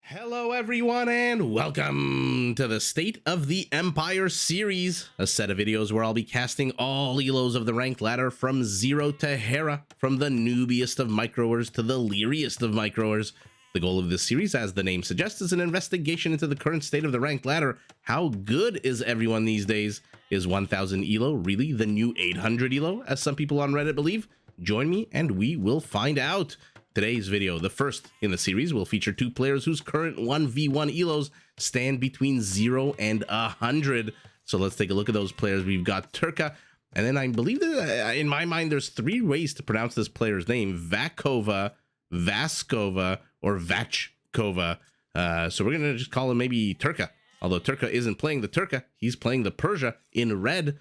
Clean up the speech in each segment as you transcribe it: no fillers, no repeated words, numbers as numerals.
Hello everyone and welcome to the State of the Empire series, a set of videos where I'll be casting all Elos of the ranked ladder from 0 to Hera, from the noobiest of microers to the leeriest of microers. The goal of this series, as the name suggests, is an investigation into the current state of the ranked ladder. How good is everyone these days? Is 1000 Elo really the new 800 Elo, as some people on Reddit believe? Join me and we will find out. Today's video, the first in the series, will feature two players whose current 1v1 Elos stand between 0 and 100. So let's take a look at those players. We've got Terka, and then I believe that in my mind there's three ways to pronounce this player's name: Vackova, Vaskova, or Vachkova. So we're gonna just call him maybe Terka. Although Terka isn't playing the Terka, he's playing the Persia in red.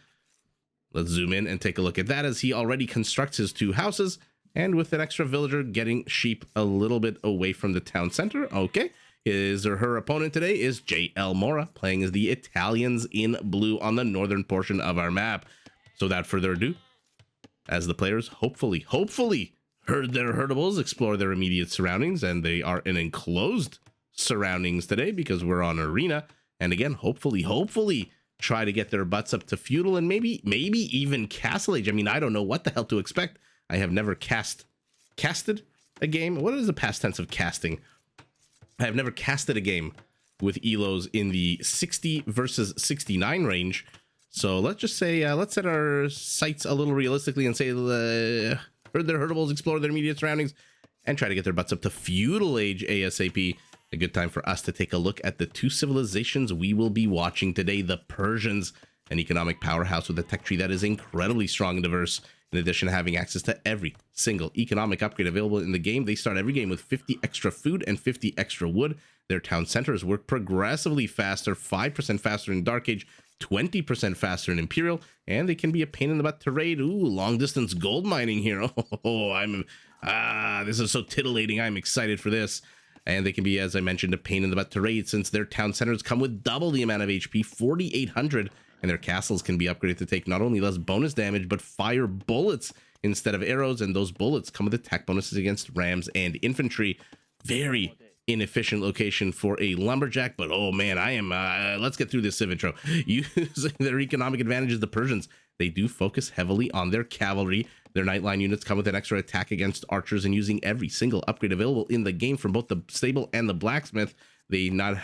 Let's zoom in and take a look at that as he already constructs his two houses. And with an extra villager getting sheep a little bit away from the town center. Okay, his or her opponent today is J.L. Mora, playing as the Italians in blue on the northern portion of our map. So without further ado, as the players hopefully herd their herdables, explore their immediate surroundings, and they are in enclosed surroundings today because we're on arena. And again, hopefully try to get their butts up to feudal and maybe even castle age. I mean, I don't know what the hell to expect. I have never casted a game. What is the past tense of casting? I have never casted a game with Elos in the 60 versus 69 range. So let's just say, let's set our sights a little realistically and say, herd their herdables, explore their immediate surroundings, and try to get their butts up to feudal age ASAP. A good time for us to take a look at the two civilizations we will be watching today. The Persians, an economic powerhouse with a tech tree that is incredibly strong and diverse. In addition to having access to every single economic upgrade available in the game, they start every game with 50 extra food and 50 extra wood. Their town centers work progressively faster, 5% faster in Dark Age, 20% faster in Imperial, and they can be a pain in the butt to raid. Ooh, long distance gold mining here. This is so titillating. I'm excited for this. And they can be, as I mentioned, a pain in the butt to raid since their town centers come with double the amount of HP, 4,800. And their castles can be upgraded to take not only less bonus damage, but fire bullets instead of arrows. And those bullets come with attack bonuses against rams and infantry. Very inefficient location for a lumberjack. But oh man, I am, let's get through this civ intro. Using their economic advantages, the Persians, they do focus heavily on their cavalry. Their nightline units come with an extra attack against archers, and using every single upgrade available in the game from both the stable and the blacksmith, they not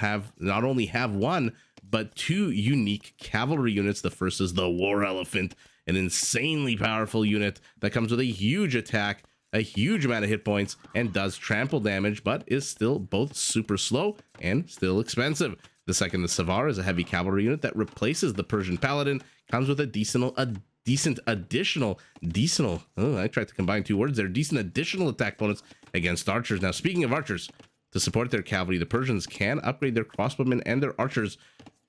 only have one, but two unique cavalry units. The first is the War Elephant, an insanely powerful unit that comes with a huge attack, a huge amount of hit points, and does trample damage, but is still both super slow and still expensive. The second, the Savar, is a heavy cavalry unit that replaces the Persian Paladin, comes with a decent additional attack bonus against archers. Now, speaking of archers, to support their cavalry, the Persians can upgrade their crossbowmen and their archers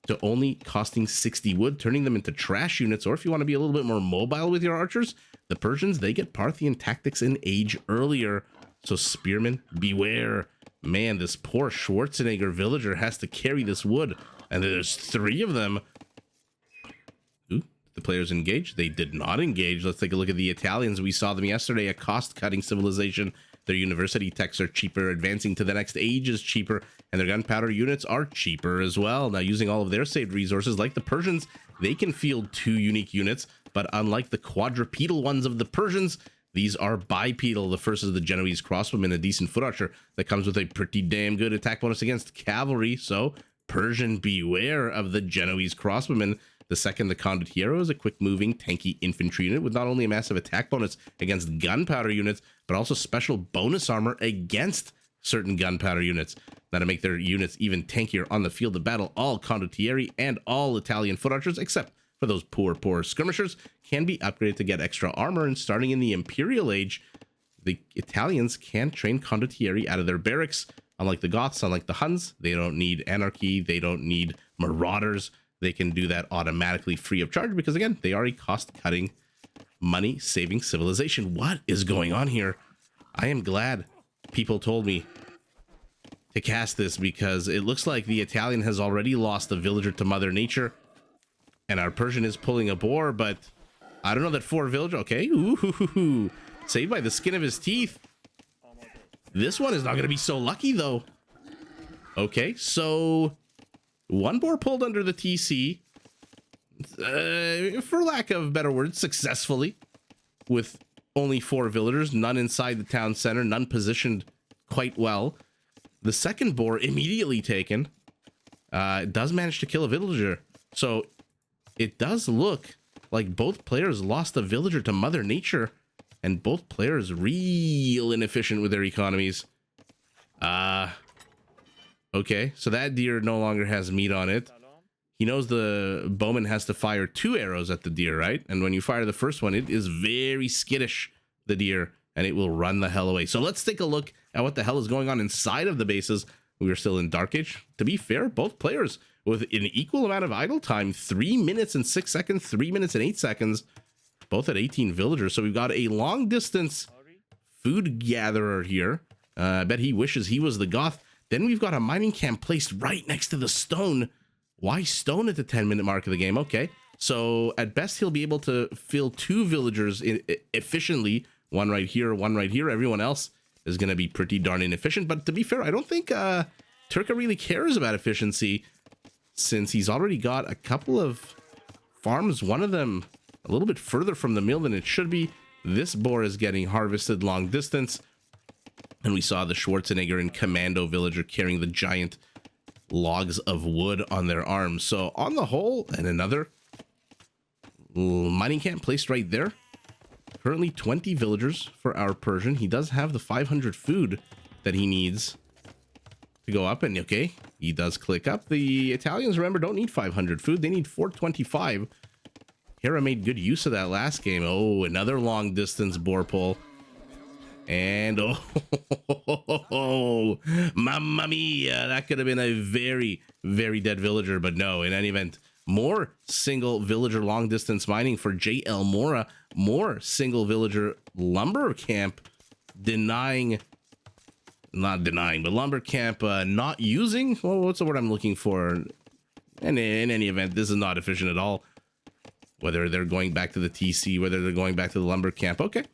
to only costing 60 wood, turning them into trash units. Or if you want to be a little bit more mobile with your archers, the Persians, they get Parthian tactics in age earlier. So spearmen, beware. Man, this poor Schwarzenegger villager has to carry this wood, and there's three of them. Ooh, the players engage? They did not engage. Let's take a look at the Italians. We saw them yesterday, a cost-cutting civilization. Their university techs are cheaper, advancing to the next age is cheaper, and their gunpowder units are cheaper as well. Now, using all of their saved resources, like the Persians, they can field two unique units, but unlike the quadrupedal ones of the Persians, these are bipedal. The first is the Genoese crossbowman, a decent foot archer that comes with a pretty damn good attack bonus against cavalry. So, Persian, beware of the Genoese crossbowman. The second, the Condottiero, is a quick-moving, tanky infantry unit with not only a massive attack bonus against gunpowder units, but also special bonus armor against certain gunpowder units. Now, to make their units even tankier on the field of battle, all Condottieri and all Italian foot archers, except for those poor skirmishers, can be upgraded to get extra armor. And starting in the Imperial Age, the Italians can train Condottieri out of their barracks. Unlike the Goths, unlike the Huns, they don't need anarchy, they don't need marauders. They can do that automatically free of charge because, again, they are a cost-cutting, money-saving civilization. What is going on here? I am glad people told me to cast this because it looks like the Italian has already lost a villager to Mother Nature, and our Persian is pulling a boar, but I don't know that 4 villager. Okay, ooh, saved by the skin of his teeth. This one is not going to be so lucky, though. Okay, so one boar pulled under the TC, for lack of better words, successfully, with only 4 villagers, none inside the town center, none positioned quite well. The second boar immediately taken, does manage to kill a villager. So it does look like both players lost a villager to Mother Nature, and both players real inefficient with their economies. Okay, so that deer no longer has meat on it. He knows the bowman has to fire 2 arrows at the deer, right? And when you fire the first one, it is very skittish, the deer, and it will run the hell away. So let's take a look at what the hell is going on inside of the bases. We are still in Dark Age. To be fair, both players with an equal amount of idle time, 3 minutes and 6 seconds, 3 minutes and 8 seconds, both at 18 villagers. So we've got a long distance food gatherer here. I bet he wishes he was the goth. Then we've got a mining camp placed right next to the stone. Why stone at the 10-minute mark of the game? Okay, so at best he'll be able to fill 2 villagers efficiently. One right here, one right here. Everyone else is going to be pretty darn inefficient. But to be fair, I don't think Terka really cares about efficiency, since he's already got a couple of farms, one of them a little bit further from the mill than it should be. This boar is getting harvested long distance. And we saw the Schwarzenegger and Commando villager carrying the giant logs of wood on their arms. So on the whole, and another mining camp placed right there. Currently 20 villagers for our Persian. He does have the 500 food that he needs to go up. And okay, he does click up. The Italians, remember, don't need 500 food. They need 425. Hera made good use of that last game. Oh, another long distance boar pull. And oh, mamma mia, that could have been a very, very dead villager. But no, in any event, more single villager long distance mining for JL Mora. More single villager lumber camp not denying, but lumber camp not using. Well, what's the word I'm looking for? And in any event, this is not efficient at all. Whether they're going back to the TC, whether they're going back to the lumber camp. Okay.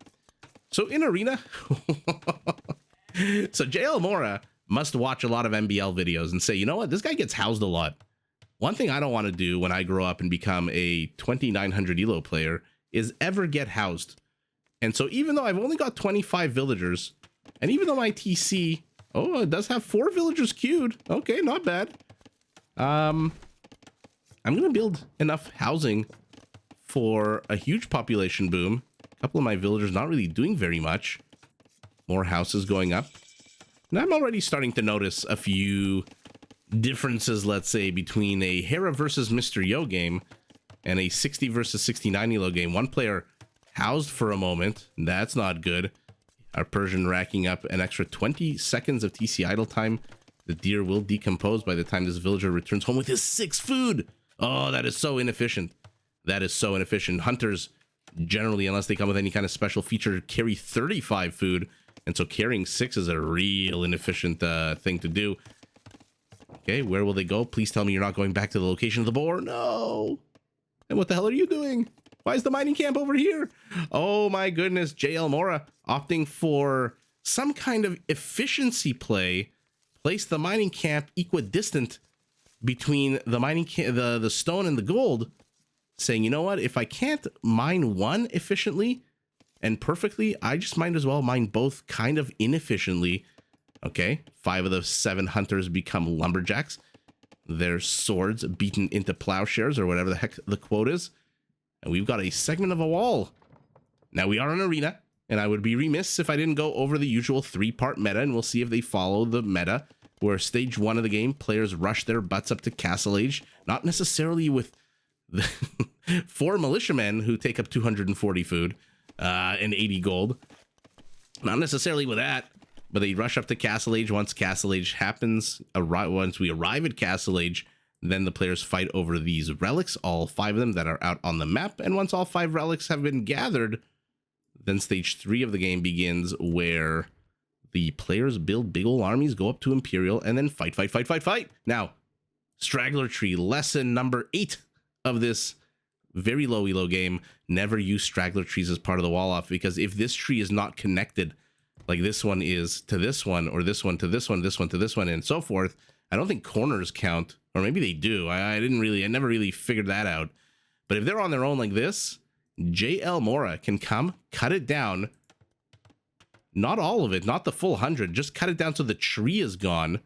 So in Arena, so JL Mora must watch a lot of MBL videos and say, you know what, this guy gets housed a lot. One thing I don't want to do when I grow up and become a 2900 Elo player is ever get housed. And so even though I've only got 25 villagers, and even though my TC, oh, it does have 4 villagers queued. Okay, not bad. I'm going to build enough housing for a huge population boom. A couple of my villagers not really doing very much. More houses going up. And I'm already starting to notice a few differences, let's say, between a Hera versus Mr. Yo game and a 60 versus 69 Elo game. One player housed for a moment. That's not good. Our Persian racking up an extra 20 seconds of TC idle time. The deer will decompose by the time this villager returns home with his 6 food. Oh, that is so inefficient. That is so inefficient. Hunters generally, unless they come with any kind of special feature, carry 35 food, and so carrying 6 is a real inefficient thing to do. Okay, where will they go? Please tell me you're not going back to the location of the boar. No. And what the hell are you doing? Why is the mining camp over here? Oh my goodness, JL Mora opting for some kind of efficiency play. Place the mining camp equidistant between the mining the stone and the gold, saying, you know what, if I can't mine one efficiently and perfectly, I just might as well mine both kind of inefficiently. Okay, 5 of the 7 hunters become lumberjacks. Their swords beaten into plowshares, or whatever the heck the quote is. And we've got a segment of a wall. Now we are in Arena, and I would be remiss if I didn't go over the usual 3-part meta, and we'll see if they follow the meta, where stage 1 of the game, players rush their butts up to Castle Age, not necessarily with the 4 militiamen who take up 240 food and 80 gold. Not necessarily with that, but they rush up to Castle Age. Once Castle Age happens, once we arrive at Castle Age, then the players fight over these relics, all 5 of them that are out on the map. And once all 5 relics have been gathered, then stage 3 of the game begins, where the players build big ol' armies, go up to Imperial, and then fight. Now, Straggler Tree, lesson number 8 of this very low elo game: never use straggler trees as part of the wall off, because if this tree is not connected, like this one is to this one, or this one to this one, this one to this one, and so forth, I don't think corners count, or maybe they do. I never really figured that out. But if they're on their own like this, JL Mora can come, cut it down. Not all of it, not the full 100, just cut it down so the tree is gone,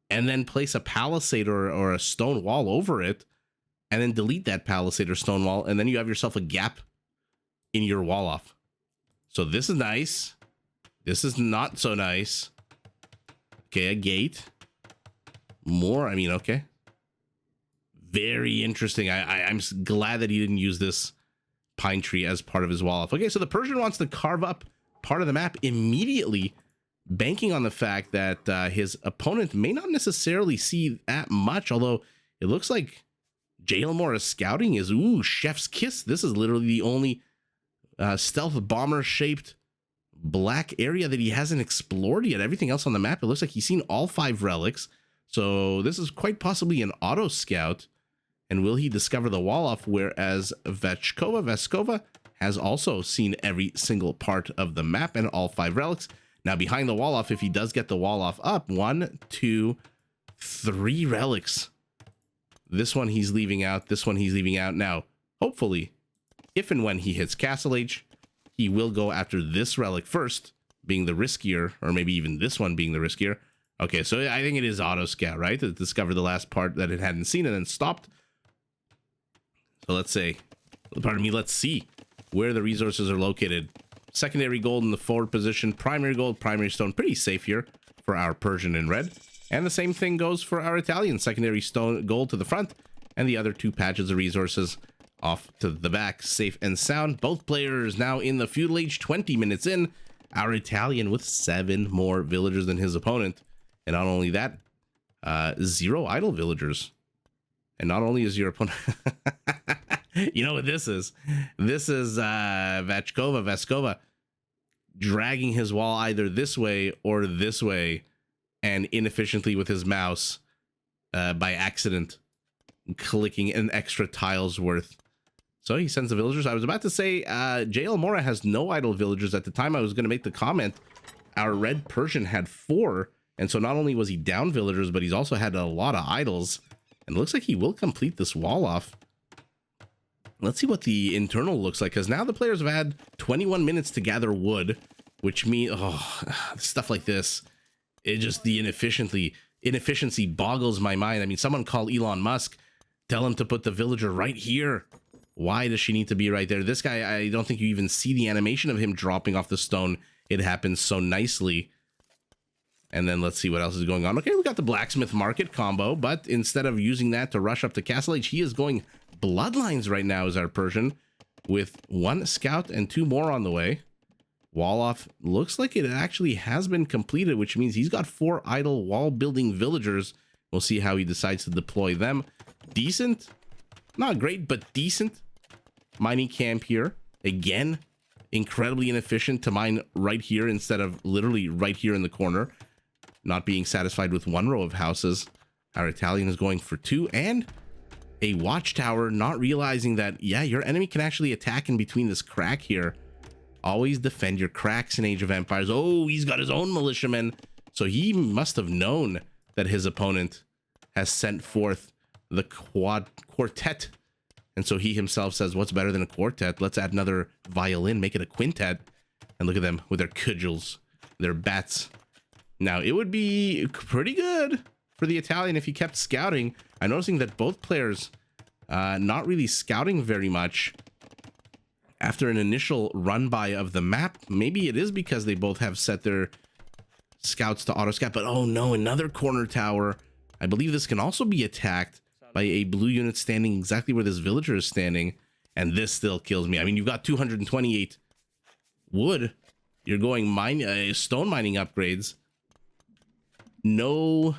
and then place a palisade or a stone wall over it, and then delete that palisade or stone wall, and then you have yourself a gap in your wall off. So this is nice. This is not so nice. Okay, a gate. More, I mean, okay. Very interesting. I'm glad that he didn't use this pine tree as part of his wall off. Okay, so the Persian wants to carve up part of the map immediately, banking on the fact that his opponent may not necessarily see that much, although it looks like JL Mora's scouting is, ooh, chef's kiss. This is literally the only stealth bomber shaped black area that he hasn't explored yet. Everything else on the map, it looks like he's seen all 5 relics. So this is quite possibly an auto scout. And will he discover the wall off? Whereas Vackova has also seen every single part of the map and all 5 relics. Now behind the wall off, if he does get the wall off up, 1, 2, 3 relics. This one he's leaving out. This one he's leaving out. Now, hopefully, if and when he hits Castle Age, he will go after this relic first, being the riskier, or maybe even this one being the riskier. Okay, so I think it is auto scout, right? To discover the last part that it hadn't seen and then stopped. So let's say, pardon me, let's see where the resources are located. Secondary gold in the forward position, primary gold, primary stone, pretty safe here for our Persian in red. And the same thing goes for our Italian, secondary stone gold to the front, and the other 2 patches of resources off to the back, safe and sound. Both players now in the Feudal Age, 20 minutes in. Our Italian with 7 more villagers than his opponent. And not only that, 0 idle villagers. And not only is your opponent... You know what this is? This is Vackova dragging his wall either this way or this way, and inefficiently with his mouse, by accident, clicking an extra tile's worth. So he sends the villagers. I was about to say, JL Mora has no idle villagers. At the time I was going to make the comment, our red Persian had 4, and so not only was he down villagers, but he's also had a lot of idols. And it looks like he will complete this wall off. Let's see what the internal looks like, because now the players have had 21 minutes to gather wood, which means, oh, stuff like this, it just, the inefficiency boggles my mind. I mean, someone call Elon Musk, tell him to put the villager right here. Why does she need to be right there? This guy, I don't think you even see the animation of him dropping off the stone. It happens so nicely. And then let's see what else is going on. Okay, we got the blacksmith market combo, but instead of using that to rush up to Castle Age, he is going bloodlines right now as our Persian, with 1 scout and 2 more on the way. Wall off looks like it actually has been completed, which means he's got 4 idle wall building villagers. We'll see how he decides to deploy them. Decent, not great, but decent mining camp here. Again, incredibly inefficient to mine right here instead of literally right here in the corner. Not being satisfied with 1 row of houses. Our Italian is going for 2, and a watchtower, not realizing that, yeah, your enemy can actually attack in between this crack here. Always defend your cracks in Age of Empires. Oh, he's got his own militiamen. So he must have known that his opponent has sent forth the quartet. And so he himself says, what's better than a quartet? Let's add another violin, make it a quintet. And look at them with their cudgels, their bats. Now, it would be pretty good for the Italian if he kept scouting. I'm noticing that both players not really scouting very much after an initial run by of the map. Maybe it is because they both have set their scouts to auto scout, but oh no, another corner tower. I believe this can also be attacked by a blue unit standing exactly where this villager is standing, and this still kills me. I mean, you've got 228 wood. You're going stone mining upgrades. No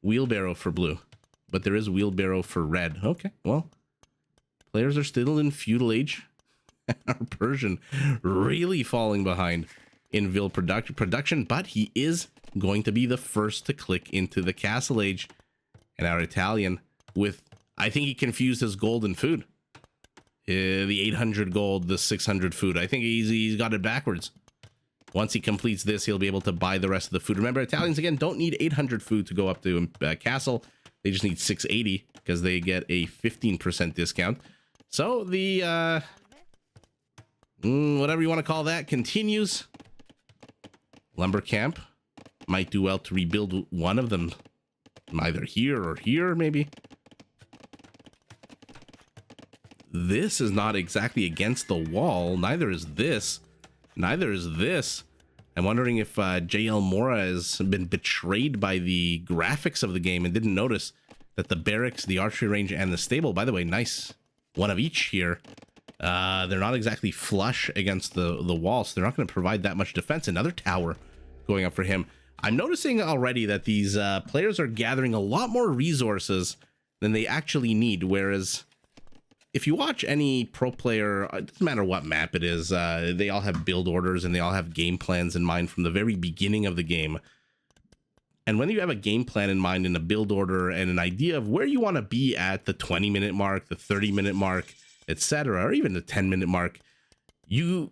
wheelbarrow for blue, but there is wheelbarrow for red. Okay, well, players are still in Feudal Age. Our Persian really falling behind in Vil production, but he is going to be the first to click into the Castle Age. And our Italian with, I think he confused his gold and food. The 800 gold, the 600 food. I think he's got it backwards. Once he completes this, he'll be able to buy the rest of the food. Remember, Italians, again, don't need 800 food to go up to castle. They just need 680 because they get a 15% discount. So the, whatever you want to call that, continues. Lumber camp might do well to rebuild one of them. Either here or here, maybe. This is not exactly against the wall. Neither is this. Neither is this. I'm wondering if JL Mora has been betrayed by the graphics of the game and didn't notice that the barracks, the archery range, and the stable, by the way, nice one of each here. They're not exactly flush against the wall, so they're not going to provide that much defense. Another tower going up for him. I'm noticing already that these players are gathering a lot more resources than they actually need, whereas if you watch any pro player, it doesn't matter what map it is, they all have build orders and they all have game plans in mind from the very beginning of the game. And when you have a game plan in mind and a build order and an idea of where you want to be at the 20-minute mark, the 30-minute mark, etc., or even the 10-minute mark, you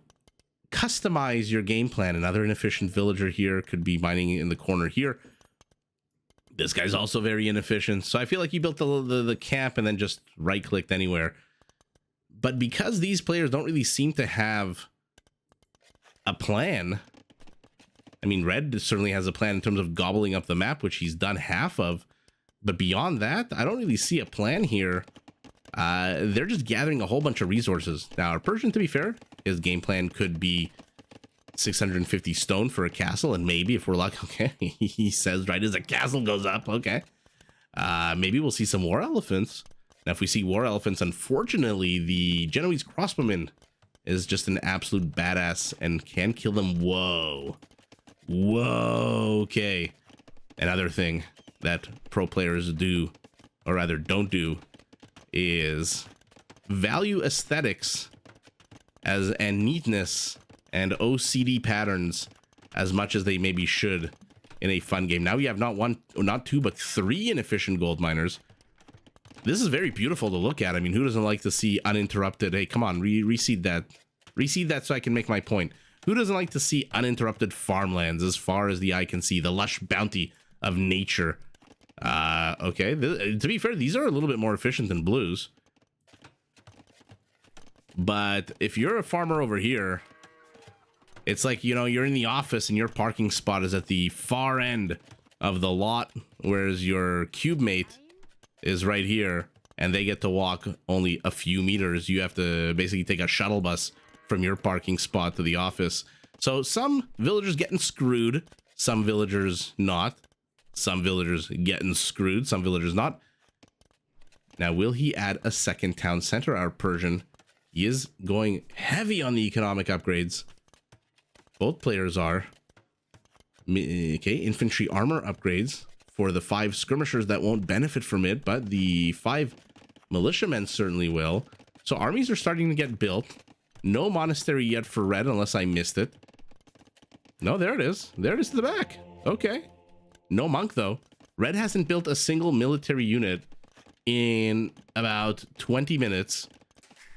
customize your game plan. Another inefficient villager here could be mining in the corner here. This guy's also very inefficient. So I feel like you built the camp and then just right-clicked anywhere. But because these players don't really seem to have a plan, I mean, Red certainly has a plan in terms of gobbling up the map, which he's done half of. But beyond that, I don't really see a plan here. They're just gathering a whole bunch of resources. Now, our Persian, to be fair, his game plan could be 650 stone for a castle, and maybe, if we're lucky, okay, he says right as a castle goes up, okay. Maybe we'll see some war elephants. Now, if we see war elephants, unfortunately, the Genoese crossbowman is just an absolute badass and can kill them. Whoa. Whoa, okay. Another thing that pro players do, or rather don't do, is value aesthetics and neatness and OCD patterns as much as they maybe should in a fun game. Now we have not one, not two, but three inefficient gold miners. This is very beautiful to look at. I mean, who doesn't like to see uninterrupted? Hey, come on, reseed that. Reseed that so I can make my point. Who doesn't like to see uninterrupted farmlands as far as the eye can see? The lush bounty of nature. Okay, to be fair, these are a little bit more efficient than blues. But if you're a farmer over here, it's like, you know, you're in the office and your parking spot is at the far end of the lot, whereas your cube mate is right here and they get to walk only a few meters. You have to basically take a shuttle bus from your parking spot to the office. So some villagers getting screwed, some villagers not. Some villagers getting screwed, some villagers not. Now, will he add a second town center? Our Persian, he is going heavy on the economic upgrades. Both players are. Okay, infantry armor upgrades for the 5 skirmishers that won't benefit from it, but the 5 militiamen certainly will. So armies are starting to get built. No monastery yet for Red, unless I missed it. No, there it is. There it is to the back. Okay. No monk, though. Red hasn't built a single military unit in about 20 minutes.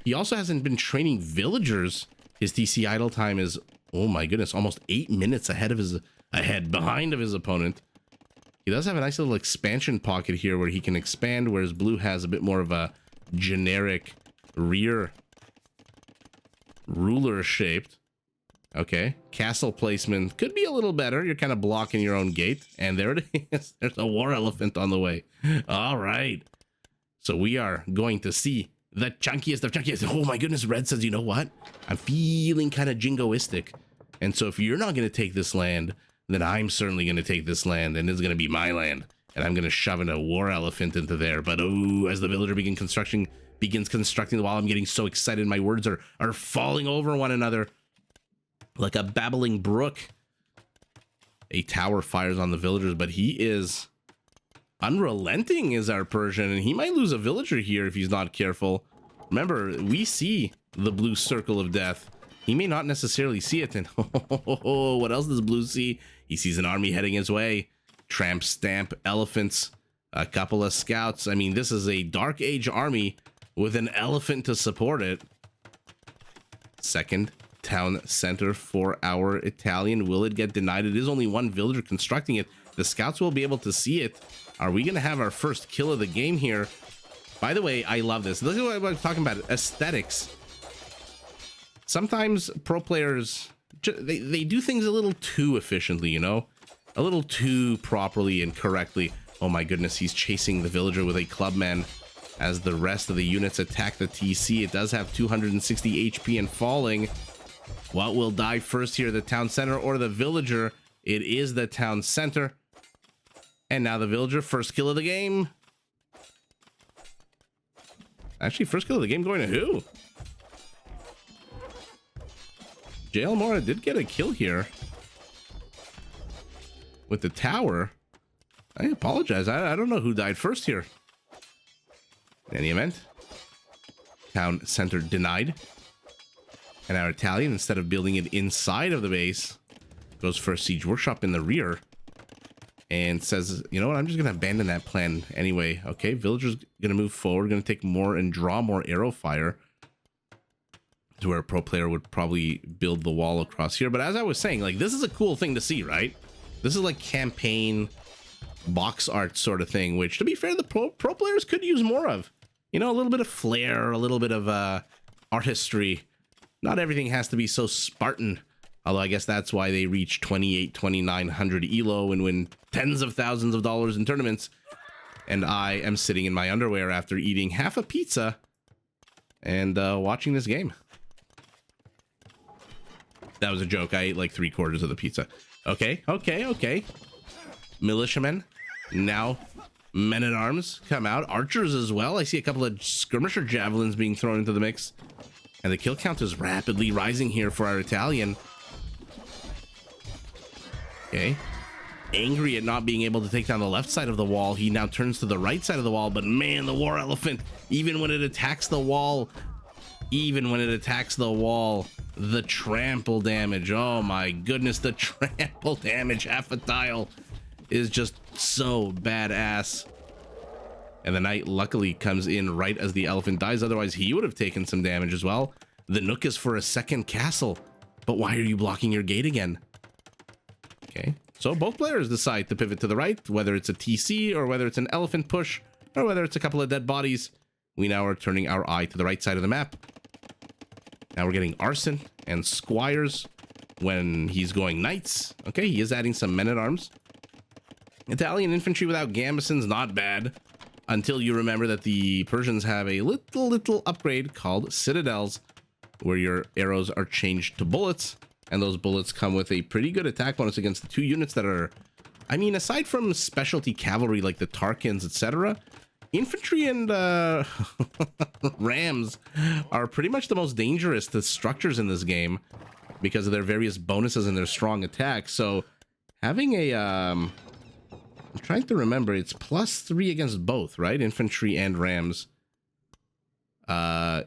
He also hasn't been training villagers. His TC idle time is, oh my goodness, almost 8 minutes behind of his opponent. He does have a nice little expansion pocket here where he can expand, whereas blue has a bit more of a generic rear ruler shaped. Okay, castle placement could be a little better. You're kind of blocking your own gate, and there it is. There's a war elephant on the way. All right, so we are going to see the chunkiest of chunkiest. Oh my goodness, Red says, you know what, I'm feeling kind of jingoistic, and so if you're not going to take this land, then I'm certainly going to take this land, and it's going to be my land, and I'm going to shove in a war elephant into there. But oh, as the villager begins constructing the wall, I'm getting so excited my words are falling over one another like a babbling brook. A tower fires on the villagers, but he is unrelenting, is our Persian, and he might lose a villager here if he's not careful. Remember, we see the blue circle of death. He may not necessarily see it, and what else does blue see? He sees an army heading his way. Tramp, stamp, elephants, a couple of scouts. I mean, this is a Dark Age army with an elephant to support it. Second town center for our Italian. Will it get denied? It is only one villager constructing it. The scouts will be able to see it. Are we going to have our first kill of the game here? By the way, I love this. Look at what I'm talking about. Aesthetics. Sometimes pro players, they do things a little too efficiently, you know? A little too properly and correctly. Oh my goodness, he's chasing the villager with a clubman as the rest of the units attack the TC. It does have 260 HP and falling. What will die first here, the town center or the villager? It is the town center. And now the villager, first kill of the game. Actually, first kill of the game going to who? Jail Mora did get a kill here with the tower. I apologize. I don't know who died first here. In any event, town center denied. And our Italian, instead of building it inside of the base, goes for a siege workshop in the rear and says, you know what, I'm just going to abandon that plan anyway. Okay, villager's going to move forward, going to take more and draw more arrow fire to where a pro player would probably build the wall across here. But as I was saying, like, this is a cool thing to see, right? This is like campaign box art sort of thing, which, to be fair, the pro players could use more of. You know, a little bit of flair, a little bit of artistry. Not everything has to be so Spartan. Although I guess that's why they reach 2,900 Elo and win tens of thousands of dollars in tournaments. And I am sitting in my underwear after eating half a pizza and watching this game. That was a joke. I ate like 3/4 of the pizza. Okay. Militiamen. Now men-at-arms come out. Archers as well. I see a couple of skirmisher javelins being thrown into the mix. And the kill count is rapidly rising here for our Italian. Okay. Angry at not being able to take down the left side of the wall, he now turns to the right side of the wall. But man, the war elephant, even when it attacks the wall, the trample damage, oh my goodness, the trample damage, half a tile, is just so badass. And the knight luckily comes in right as the elephant dies. Otherwise, he would have taken some damage as well. The Nook is for a second castle. But why are you blocking your gate again? Okay, so both players decide to pivot to the right, whether it's a TC or whether it's an elephant push or whether it's a couple of dead bodies. We now are turning our eye to the right side of the map. Now we're getting arson and squires when he's going knights. Okay, he is adding some men-at-arms. Italian infantry without gambesons, not bad. Until you remember that the Persians have a little upgrade called citadels, where your arrows are changed to bullets. And those bullets come with a pretty good attack bonus against the two units that are, I mean, aside from specialty cavalry like the Tarkans, etc., infantry and rams are pretty much the most dangerous to structures in this game because of their various bonuses and their strong attacks. So having a, I'm trying to remember, it's +3 against both, right? Infantry and rams.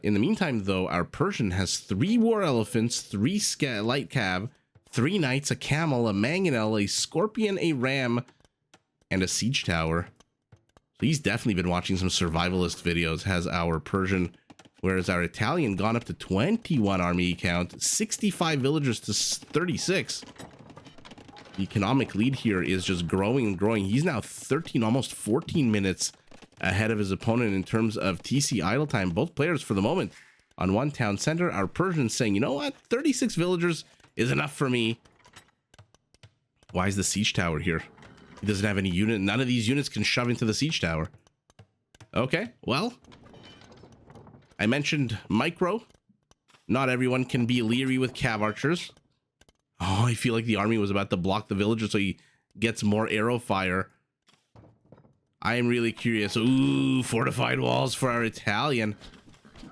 In the meantime, though, our Persian has 3 war elephants, 3 light cav, 3 knights, a camel, a mangonel, a scorpion, a ram, and a siege tower. So he's definitely been watching some survivalist videos, has our Persian, whereas our Italian gone up to 21 army count, 65 villagers to 36. The economic lead here is just growing and growing. He's now 13, almost 14 minutes ahead of his opponent in terms of TC idle time. Both players for the moment on one town center. Our Persian saying, you know what, 36 villagers is enough for me. Why is the siege tower here? He doesn't have any unit. None of these units can shove into the siege tower. Okay, well, I mentioned micro. Not everyone can be leery with cav archers. Oh, I feel like the army was about to block the villager so he gets more arrow fire. I am really curious. Ooh, fortified walls for our Italian.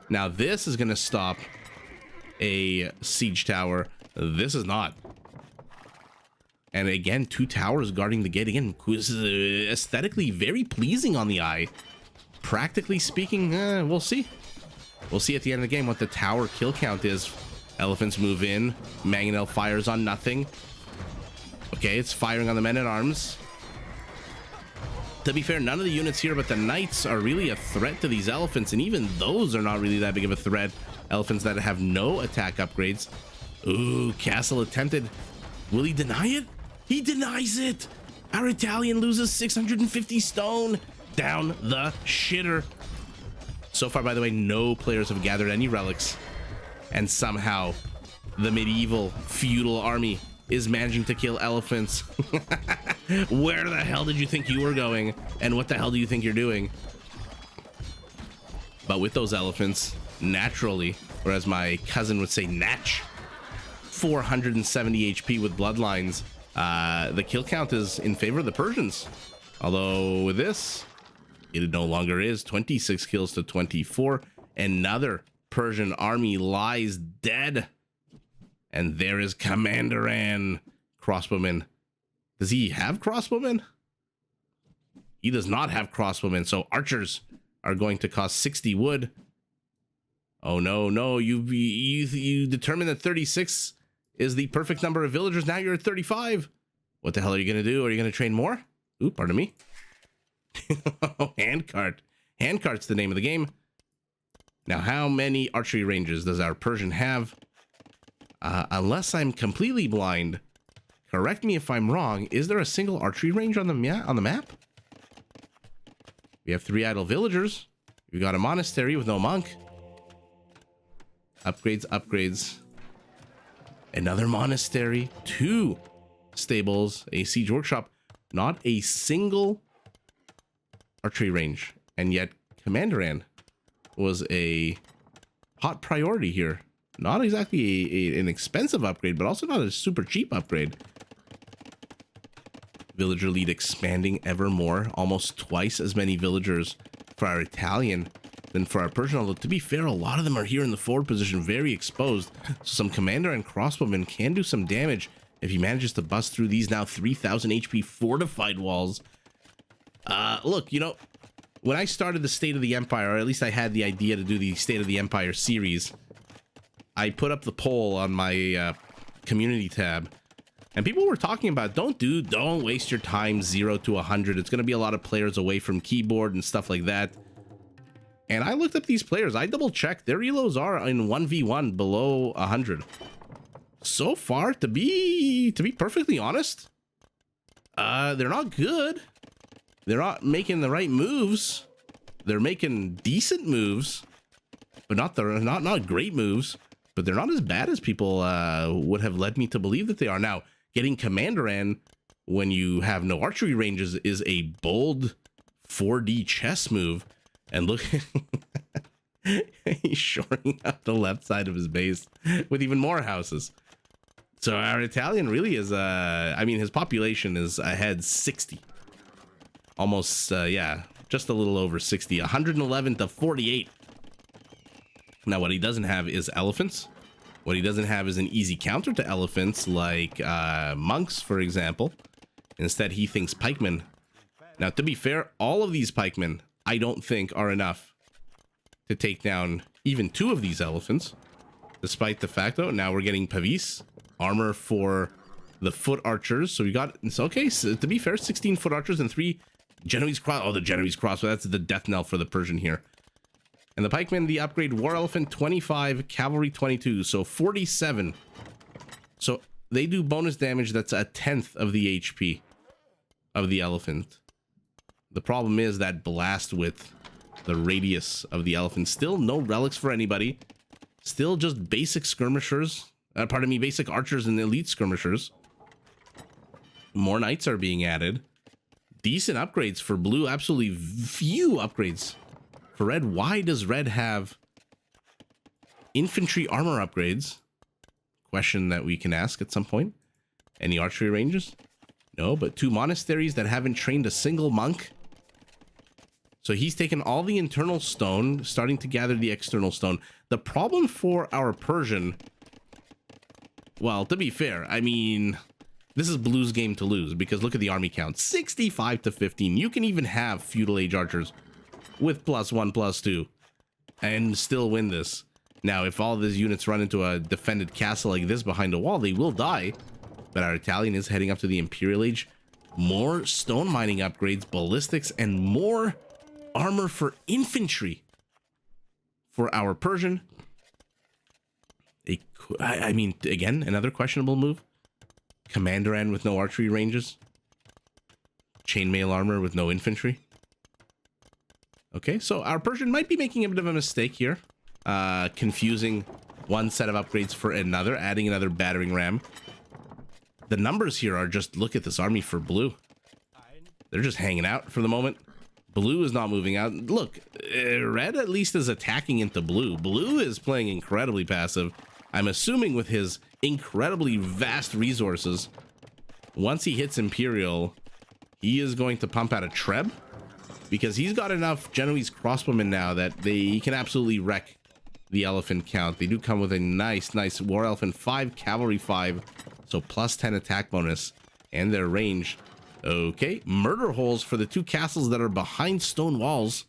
Now this is going to stop a siege tower. This is not. And again, 2 towers guarding the gate. Again, this is aesthetically very pleasing on the eye. Practically speaking, we'll see. We'll see at the end of the game what the tower kill count is. Elephants move in. Mangonel fires on nothing. Okay, it's firing on the men-at-arms. To be fair, none of the units here but the knights are really a threat to these elephants, and even those are not really that big of a threat. Elephants that have no attack upgrades. Ooh, castle attempted. Will he deny it? He denies it. Our Italian loses 650 stone down the shitter. So far, by the way, no players have gathered any relics, and somehow the medieval feudal army is managing to kill elephants. Where the hell did you think you were going? And what the hell do you think you're doing? But with those elephants, naturally, or as my cousin would say, natch, 470 HP with bloodlines, the kill count is in favor of the Persians. Although with this, it no longer is. 26 kills to 24. Another Persian army lies dead. And there is Commanderan, crossbowman. Does he have crossbowmen? He does not have crossbowmen, so archers are going to cost 60 wood. Oh no, you determined that 36 is the perfect number of villagers. Now you're at 35. What the hell are you gonna do? Are you gonna train more? Ooh, pardon me. Handcart. Handcart's the name of the game. Now, how many archery ranges does our Persian have? Unless I'm completely blind, correct me if I'm wrong, is there a single archery range on the map? We have 3 idle villagers. We've got a monastery with no monk. Upgrades. Another monastery, 2 stables, a siege workshop, not a single archery range. And yet Commanderan was a hot priority here. Not exactly an expensive upgrade, but also not a super cheap upgrade. Villager lead expanding ever more. Almost twice as many villagers for our Italian than for our Persian. Although, to be fair, a lot of them are here in the forward position, very exposed. So some commander and crossbowmen can do some damage if he manages to bust through these now 3,000 HP fortified walls. Look, you know, when I started the State of the Empire, or at least I had the idea to do the State of the Empire series, I put up the poll on my community tab, and people were talking about don't waste your time 0 to 100. It's going to be a lot of players away from keyboard and stuff like that. And I looked up these players. I double checked. Their Elos are in 1v1 below 100. So far, to be perfectly honest, they're not good. They're not making the right moves. They're making decent moves, but not great moves. But they're not as bad as people would have led me to believe that they are. Now, getting Commanderan when you have no archery ranges is a bold 4D chess move. And look, he's shoring up the left side of his base with even more houses. So our Italian really is, I mean, his population is ahead 60. Almost, yeah, just a little over 60. 111 to 48. Now, what he doesn't have is elephants. What he doesn't have is an easy counter to elephants like monks, for example. Instead, he thinks pikemen. Now, to be fair, all of these pikemen, I don't think, are enough to take down even 2 of these elephants. Despite the fact, though, now we're getting pavis, armor for the foot archers. So we got, it's okay, so to be fair, 16 foot archers and 3 Genoese cross. Oh, the Genoese cross. So that's the death knell for the Persian here. And the pikemen, the upgrade war elephant 25, cavalry 22, so 47. So they do bonus damage that's a 10th of the HP of the elephant. The problem is that blast with the radius of the elephant. Still no relics for anybody. Still just basic skirmishers. Pardon me, basic archers and elite skirmishers. More knights are being added. Decent upgrades for blue. Absolutely few upgrades for red. Why does red have infantry armor upgrades? Question that we can ask at some point. Any archery ranges? No, but 2 monasteries that haven't trained a single monk. So he's taken all the internal stone, starting to gather the external stone. The problem for our Persian, well, to be fair, I mean, this is blue's game to lose, because look at the army count, 65 to 15. You can even have Feudal Age archers with +1, +2 and still win this. Now, if all of these units run into a defended castle like this behind a wall, they will die. But our Italian is heading up to the Imperial Age. More stone mining upgrades, ballistics, and more armor for infantry for our Persian. I mean, again, another questionable move. Commander End with no archery ranges. Chainmail armor with no infantry. Okay, so our Persian might be making a bit of a mistake here. Confusing one set of upgrades for another, adding another battering ram. The numbers here are just, look at this army for blue. They're just hanging out for the moment. Blue is not moving out. Look, red at least is attacking into blue. Blue is playing incredibly passive. I'm assuming with his incredibly vast resources, once he hits Imperial, he is going to pump out a Treb, because he's got enough Genoese crossbowmen now that he can absolutely wreck the elephant count. They do come with a nice War Elephant 5, Cavalry 5, so plus 10 attack bonus, and their range. Okay, murder holes for the two castles that are behind stone walls.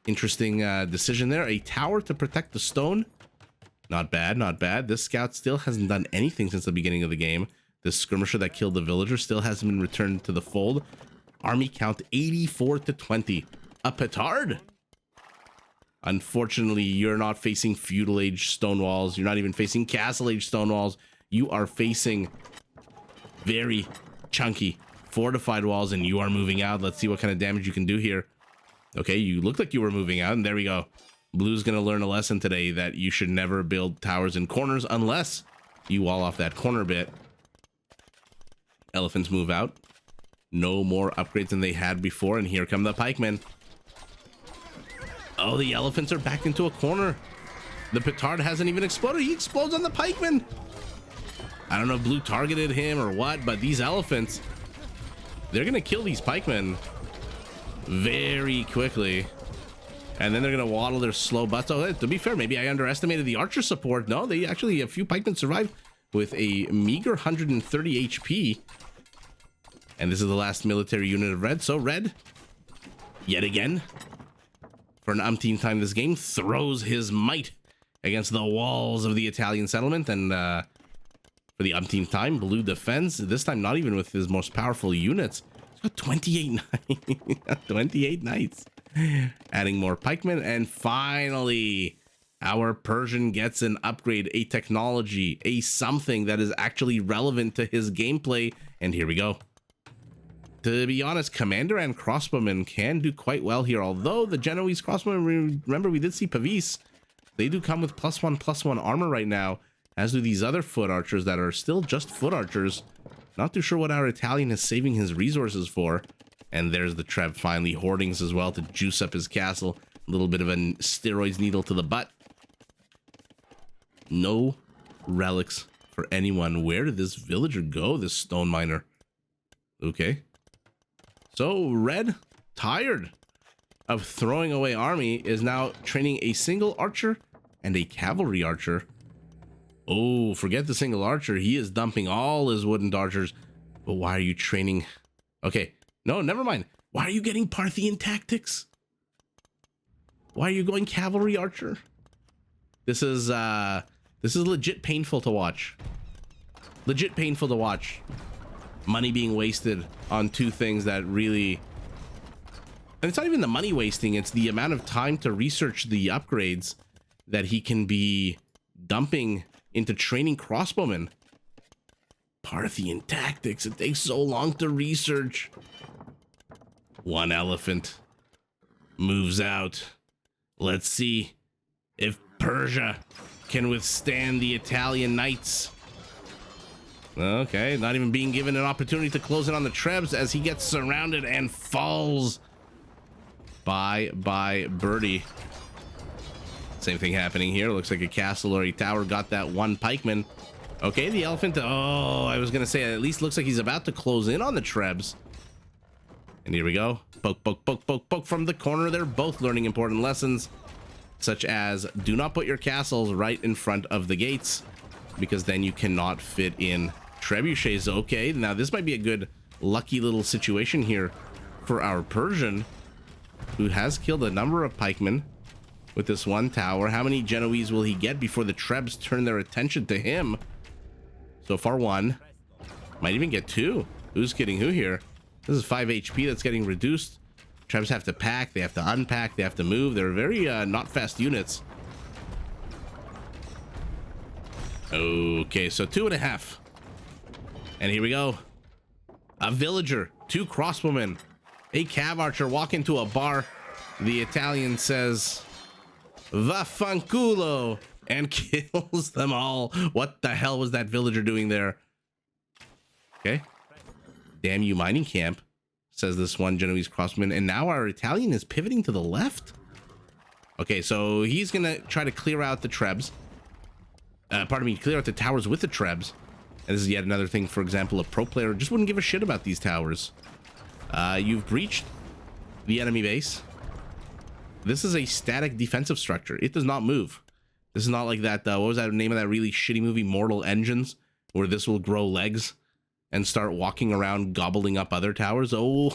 Interesting decision there. A tower to protect the stone. Not bad, not bad. This scout still hasn't done anything since the beginning of the game. This skirmisher that killed the villager still hasn't been returned to the fold. Army count 84 to 20. A petard. Unfortunately, you're not facing Feudal Age stone walls. You're not even facing Castle Age stone walls. You are facing very chunky fortified walls, and you are moving out. Let's see what kind of damage you can do here. Okay, you looked like you were moving out, and there we go. Blue's gonna learn a lesson today that you should never build towers in corners unless you wall off that corner bit. Elephants move out. No more upgrades than they had before, and here come the pikemen. Oh, the elephants are back into a corner. The petard hasn't even exploded. He explodes on the pikemen. I don't know if blue targeted him or what, but these elephants, they're gonna kill these pikemen very quickly. And then they're gonna waddle their slow butts. Oh, to be fair, maybe I underestimated the archer support. No, they actually, a few pikemen survived with a meager 130 HP. And this is the last military unit of red. So red, yet again, for an umpteenth time this game, throws his might against the walls of the Italian settlement. And for the umpteenth time, blue defends. This time, not even with his most powerful units. He's got 28 knights. 28 knights. Adding more pikemen, and finally our Persian gets an upgrade, a technology, a something that is actually relevant to his gameplay. And here we go. To be honest, commander and crossbowmen can do quite well here, although the Genoese crossbowmen, remember we did see Pavis, they do come with +1/+1 armor right now, as do these other foot archers that are still just foot archers. Not too sure what our Italian is saving his resources for. And there's the Treb finally, hoardings as well to juice up his castle. A little bit of a steroids needle to the butt. No relics for anyone. Where did this villager go, this stone miner? Okay. So red, tired of throwing away army, is now training a single archer and a cavalry archer. Oh, forget the single archer. He is dumping all his wooden archers. But why are you training? Okay. No, never mind. Why are you getting Parthian tactics? Why are you going cavalry archer? This is legit painful to watch. Legit painful to watch. Money being wasted on two things that really... And it's not even the money wasting, it's the amount of time to research the upgrades that he can be dumping into training crossbowmen. Parthian tactics, it takes so long to research. One elephant moves out. Let's see if Persia can withstand the Italian knights. Okay, not even being given an opportunity to close in on the Trebs as he gets surrounded and falls. Bye birdie. Same thing happening here. Looks like a castle or a tower got that one pikeman. Okay, the elephant. Oh, I was gonna say, at least looks like he's about to close in on the Trebs. And here we go. Poke, poke, poke, poke, poke from the corner. They're both learning important lessons, such as do not put your castles right in front of the gates, because then you cannot fit in trebuchets. Okay, now this might be a good lucky little situation here for our Persian, who has killed a number of pikemen with this one tower. How many Genoese will he get before the Trebs turn their attention to him? So far one. Might even get two. Who's kidding who here? This is 5 HP that's getting reduced. Trebs have to pack, they have to unpack, they have to move. They're very not fast units. Okay, so 2.5. And here we go. A villager, 2 crossbowmen, a cav archer walk into a bar. The Italian says, "Vaffanculo," and kills them all. What the hell was that villager doing there? Okay. Damn you, mining camp, says this one Genoese crossman. And now our Italian is pivoting to the left. Okay, so he's gonna try to clear out the trebs. Pardon me, clear out the towers with the trebs. And this is yet another thing, for example, a pro player just wouldn't give a shit about these towers. You've breached the enemy base. This is a static defensive structure. It does not move. This is not like that, what was that name of that really shitty movie, Mortal Engines, where this will grow legs and start walking around gobbling up other towers. Oh,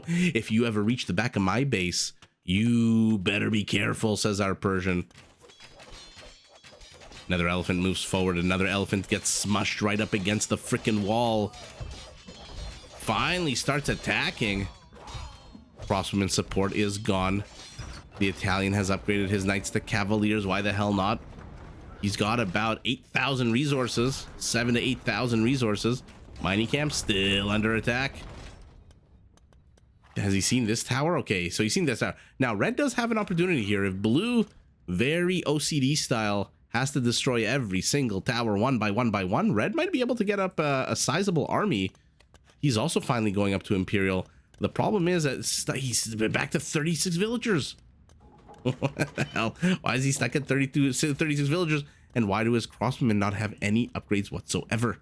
if you ever reach the back of my base, you better be careful, says our Persian. Another elephant moves forward. Another elephant gets smushed right up against the frickin' wall. Finally starts attacking. Crossbowman support is gone. The Italian has upgraded his knights to cavaliers. Why the hell not? He's got about 8,000 resources. 7 to 8,000 resources. Mining camp still under attack. Has he seen this tower? Okay, so he's seen this tower. Now, red does have an opportunity here. If blue, very OCD style, has to destroy every single tower one by one, red might be able to get up a sizable army. He's also finally going up to Imperial. The problem is that he's back to 36 villagers. What the hell? Why is he stuck at 36 villagers? And why do his crossbowmen not have any upgrades whatsoever?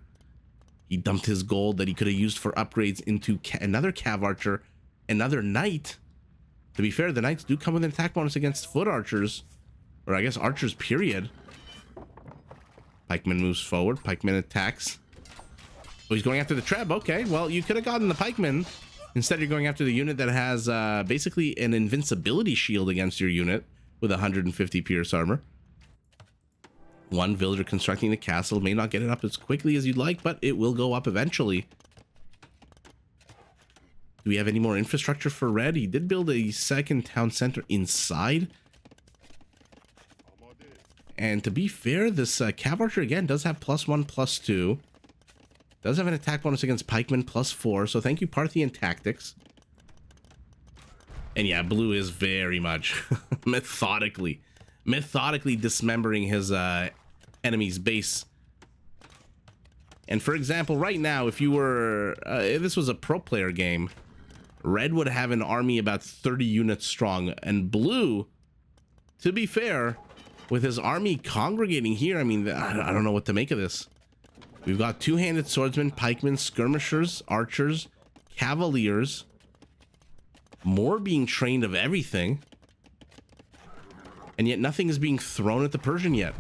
He dumped his gold that he could have used for upgrades into another cav archer, another knight. To be fair, the knights do come with an attack bonus against foot archers, or I guess archers, period. Pikeman moves forward. Pikeman attacks. Oh, he's going after the treb. Okay, well, you could have gotten the pikeman. Instead, you're going after the unit that has basically an invincibility shield against your unit with 150 pierce armor. One villager constructing the castle may not get it up as quickly as you'd like, but it will go up eventually. Do we have any more infrastructure for red? He did build a second town center inside. And to be fair, this cav archer again does have +1/+2. Does have an attack bonus against pikemen +4. So thank you, Parthian tactics. And yeah, blue is very much methodically dismembering his enemy's base. And for example, right now, if you were if this was a pro player game, red would have an army about 30 units strong, and blue, to be fair, with his army congregating here, I mean, I don't know what to make of this. We've got two-handed swordsmen, pikemen, skirmishers, archers, cavaliers, more being trained of everything, and yet nothing is being thrown at the Persian yet.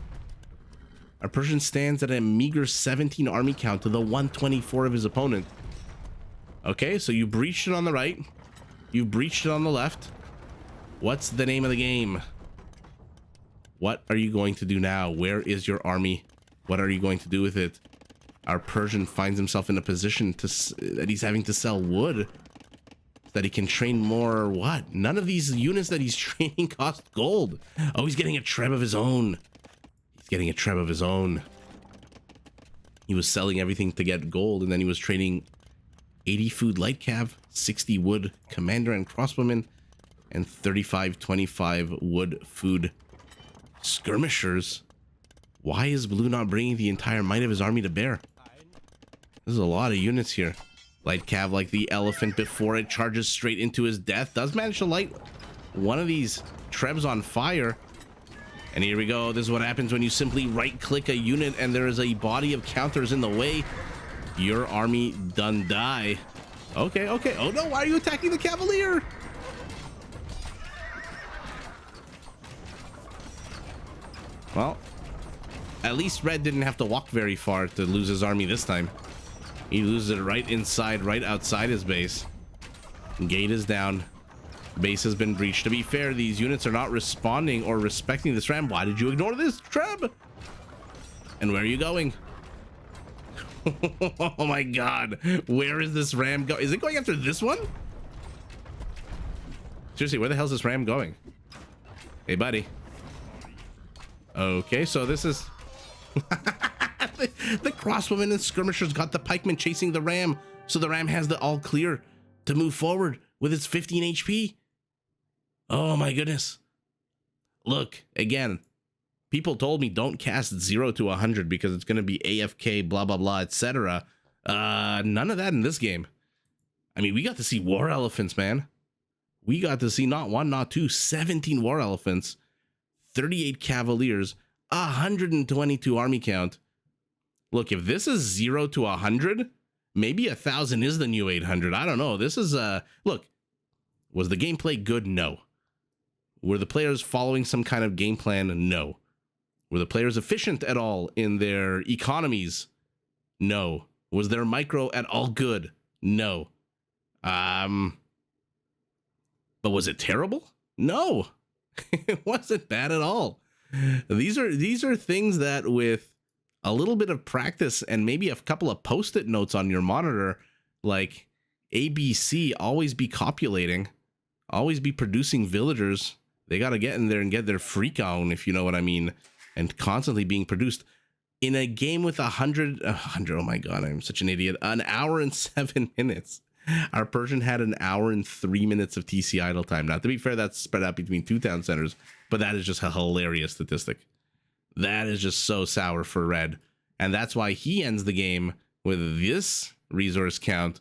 Our Persian stands at a meager 17 army count to the 124 of his opponent. Okay, so you breached it on the right, you breached it on the left. What's the name of the game? What are you going to do now? Where is your army? What are you going to do with it? Our Persian finds himself in a position that he's having to sell wood, that he can train more. What? None of these units that he's training cost gold. Oh, he's getting a treb of his own. He's getting a treb of his own. He was selling everything to get gold, and then he was training 80 food light cav, 60 wood commander and crossbowmen, and 35-25 wood food skirmishers. Why is blue not bringing the entire might of his army to bear? There's a lot of units here. Light cav like the elephant before it charges straight into his death. Does manage to light one of these trebs on fire. And here we go. This is what happens when you simply right click a unit and there is a body of counters in the way. Your army done die. Okay, okay. Oh no, why are you attacking the cavalier? Well, at least red didn't have to walk very far to lose his army this time. He loses it right inside, right outside his base. Gate is down. Base has been breached. To be fair, these units are not responding or respecting this ram. Why did you ignore this treb? And where are you going? Oh my god. Where is this ram going? Is it going after this one? Seriously, where the hell is this ram going? Hey, buddy. Okay, so this is The crossbowmen and skirmishers got the pikemen chasing the ram, so the ram has the all clear to move forward with its 15 HP. Oh my goodness. Look, again, people told me don't cast 0 to 100 because it's going to be AFK, blah, blah, blah, etc. None of that in this game. I mean, we got to see war elephants, man. We got to see not one, not two, 17 war elephants, 38 cavaliers, 122 army count. Look, if this is 0 to 100, maybe 1,000 is the new 800. I don't know. This is, look, was the gameplay good? No. Were the players following some kind of game plan? No. Were the players efficient at all in their economies? No. Was their micro at all good? No. But was it terrible? No. It wasn't bad at all. These are things that with a little bit of practice and maybe a couple of post-it notes on your monitor, like ABC, always be copulating, always be producing villagers. They got to get in there and get their freak on, if you know what I mean, and constantly being produced in a game with 100. Oh my God, I'm such an idiot. An hour and 7 minutes. Our Persian had an hour and 3 minutes of TC idle time. Now, to be fair, that's spread out between 2 town centers, but that is just a hilarious statistic. That is just so sour for Red. And that's why he ends the game with this resource count,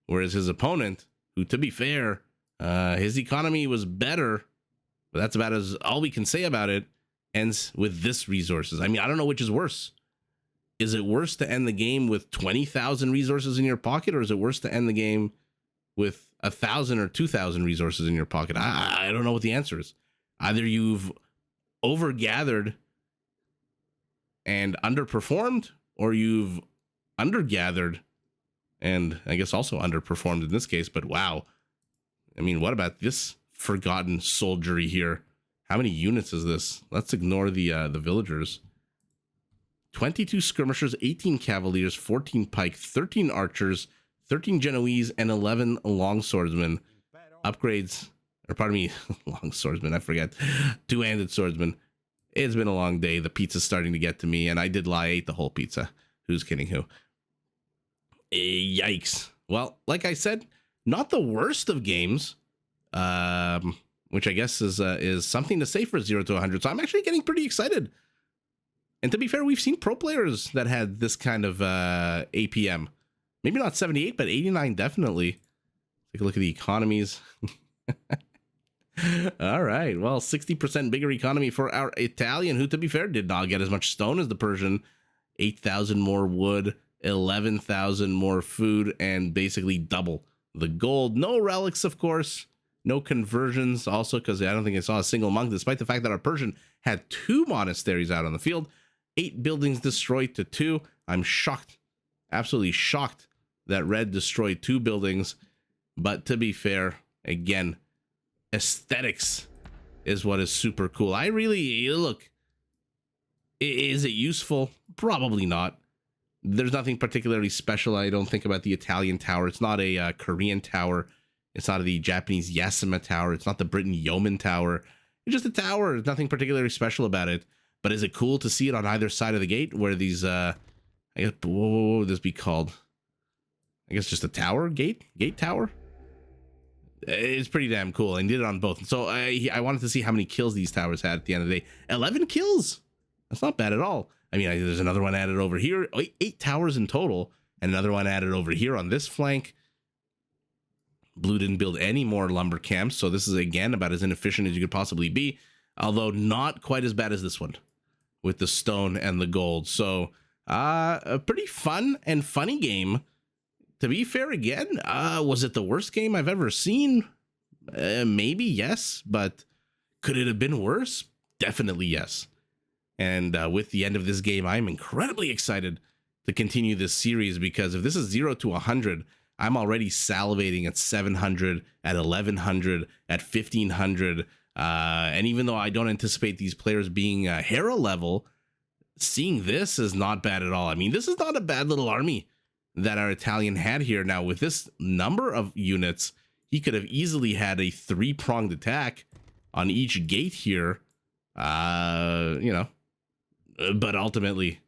whereas his opponent, who, to be fair, his economy was better, but that's about as all we can say about it, ends with this resources. I mean, I don't know which is worse. Is it worse to end the game with 20,000 resources in your pocket, or is it worse to end the game with 1,000 or 2,000 resources in your pocket? I don't know what the answer is. Either you've overgathered and underperformed, or you've undergathered and I guess also underperformed in this case. But wow, I mean, what about this forgotten soldiery here? How many units is this? Let's ignore the villagers. 22 skirmishers, 18 cavaliers, 14 pike, 13 archers, 13 Genoese, and 11 longswordsmen. Upgrades, or pardon me, longswordsmen, I forget. Two-handed swordsmen. It's been a long day. The pizza's starting to get to me, and I did lie. I ate the whole pizza. Who's kidding who? Yikes. Well, like I said, not the worst of games, which I guess is something to say for 0 to 100. So I'm actually getting pretty excited. And to be fair, we've seen pro players that had this kind of APM. Maybe not 78, but 89 definitely. Take a look at the economies. All right. Well, 60% bigger economy for our Italian, who, to be fair, did not get as much stone as the Persian. 8,000 more wood, 11,000 more food, and basically double the gold. No relics, of course. No conversions, also, because I don't think I saw a single monk, despite the fact that our Persian had 2 monasteries out on the field. 8 buildings destroyed to 2. I'm shocked, absolutely shocked that Red destroyed 2 buildings. But to be fair, again, aesthetics is what is super cool. I really, look, is it useful? Probably not. There's nothing particularly special, I don't think, about the Italian tower. It's not a Korean tower. It's not the Japanese Yasuma tower. It's not the Britain Yeoman tower. It's just a tower. There's nothing particularly special about it. But is it cool to see it on either side of the gate where these, I guess, what would this be called? I guess just a tower? Gate tower? It's pretty damn cool. And did it on both. So I wanted to see how many kills these towers had at the end of the day. 11 kills. That's not bad at all. I mean, there's another one added over here. 8 towers in total. And another one added over here on this flank. Blue didn't build any more lumber camps. So this is, again, about as inefficient as you could possibly be. Although not quite as bad as this one, with the stone and the gold. So a pretty fun and funny game. To be fair, again, was it the worst game I've ever seen? Maybe, yes. But could it have been worse? Definitely, yes. And with the end of this game, I'm incredibly excited to continue this series, because if this is 0 to 100, I'm already salivating at 700, at 1100, at 1500. And even though I don't anticipate these players being Hera level, seeing this is not bad at all. I mean, this is not a bad little army that our Italian had here. Now, with this number of units, he could have easily had a 3-pronged attack on each gate here, you know. But ultimately,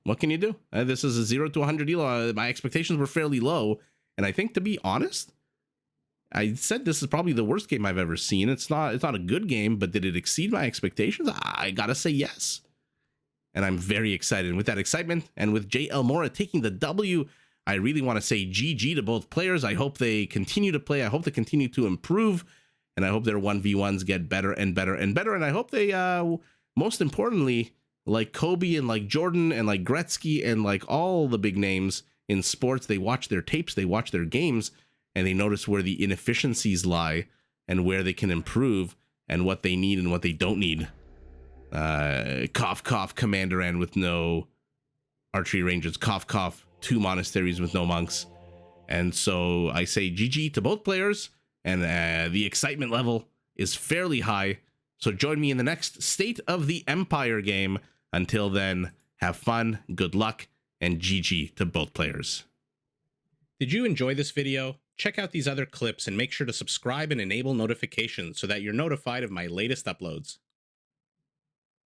What can you do? This is a 0 to 100 elo. My expectations were fairly low, and I think, to be honest, I said this is probably the worst game I've ever seen. It's not a good game, but did it exceed my expectations? I gotta say yes. And I'm very excited. And with that excitement, and with J. Elmora taking the W, I really want to say GG to both players. I hope they continue to play. I hope they continue to improve. And I hope their 1v1s get better and better and better. And I hope they, most importantly, like Kobe and like Jordan and like Gretzky and like all the big names in sports, they watch their tapes, they watch their games, and they notice where the inefficiencies lie and where they can improve and what they need and what they don't need. Cough, cough, Commander N with no archery ranges. Cough, cough, 2 monasteries with no monks. And so I say GG to both players, and the excitement level is fairly high. So join me in the next State of the Empire game. Until then, have fun, good luck, and GG to both players. Did you enjoy this video? Check out these other clips and make sure to subscribe and enable notifications so that you're notified of my latest uploads.